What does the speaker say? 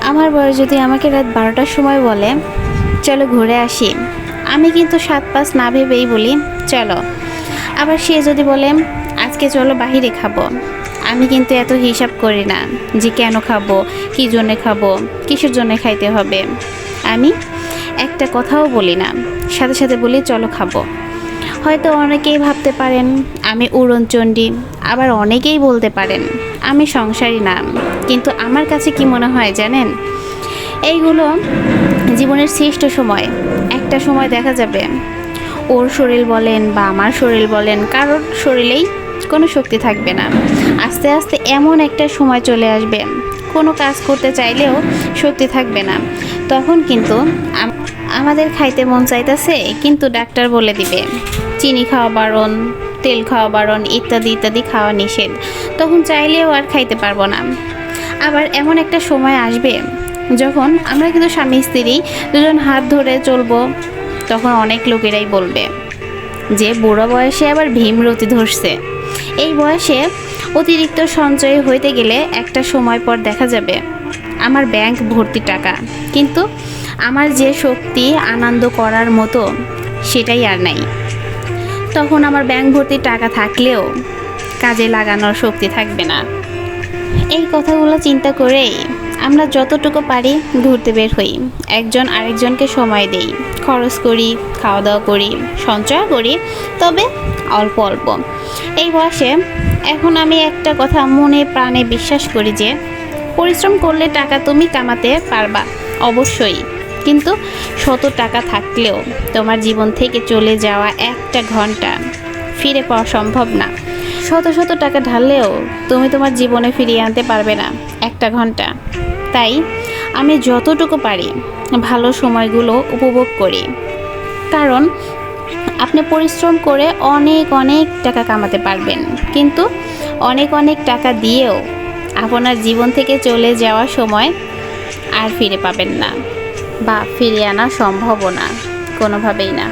আমার বড় যদি আমাকে রাত 12টার সময় বলে চলো ঘুরে আসি, আমি কিন্তু 7-5 না ভেবেই বলি চলো। আবার সে যদি বলে আজকে চলো বাহিরে খাবো, আমি কিন্তু এত হিসাব করি না যে কেন খাবো, কী জন্যে খাবো, কিসের জন্যে খাইতে হবে। আমি একটা কথাও বলি না, সাথে সাথে বলি চলো খাবো। হয়তো অনেকেই ভাবতে পারেন আমি উড়নচণ্ডী, আবার অনেকেই বলতে পারেন আমি সংসারী না, কিন্তু আমার কাছে কি মনে হয় জানেন, এইগুলো জীবনের শ্রেষ্ঠ সময়। একটা সময় দেখা যাবে ওর শরীর বলেন বা আমার শরীর বলেন, কারোর শরীরেই কোনো শক্তি থাকবে না। আস্তে আস্তে এমন একটা সময় চলে আসবে কোনো কাজ করতে চাইলেও শক্তি থাকবে না। তখন কিন্তু আমাদের খাইতে মন চাইতেছে, কিন্তু ডাক্তার বলে দিবে চিনি খাওয়া বারণ, তেল খাওয়া বারণ, ইত্যাদি ইত্যাদি খাওয়া নিষেধ। তখন চাইলেও আর খাইতে পারবো না। আবার এমন একটা সময় আসবে যখন আমরা কিন্তু স্বামী স্ত্রী দুজন হাত ধরে চলবো, তখন অনেক লোকেরাই বলবে যে বুড়ো বয়সে আবার ভীমরতি ধরছে। এই বয়সে অতিরিক্ত সঞ্চয় হইতে গেলে একটা সময় পর দেখা যাবে আমার ব্যাংক ভর্তি টাকা, কিন্তু আমার যে শক্তি আনন্দ করার মতো সেটাই আর নাই। তখন আমার ব্যাংক ভর্তি টাকা থাকলেও কাজে লাগানোর শক্তি থাকবে না। এই কথাগুলো চিন্তা করেই আমরা যতটুকু পারি ঘুরতে বের হই, একজন আরেকজনকে সময় দেই, খরচ করি, খাওয়া দাওয়া করি, সঞ্চয় করি, তবে অল্প অল্প। এই বয়সে এখন আমি একটা কথা মনে প্রাণে বিশ্বাস করি যে পরিশ্রম করলে টাকা তুমি কামাতে পারবা অবশ্যই, কিন্তু শত টাকা থাকলেও তোমার জীবন থেকে চলে যাওয়া একটা ঘন্টা ফিরে পাওয়া সম্ভব না। শত শত টাকা ঢাললেও তুমি তোমার জীবনে ফিরিয়ে আনতে পারবে না একটা ঘন্টা। তাই আমি যতটুকু পারি ভালো সময়গুলো উপভোগ করি, কারণ আপনি পরিশ্রম করে অনেক অনেক টাকা কামাতে পারবেন, কিন্তু অনেক অনেক টাকা দিয়েও আপনার জীবন থেকে চলে যাওয়া সময় আর ফিরে পাবেন না, বা ফিরিয়ে আনা সম্ভবও না, কোনোভাবেই না।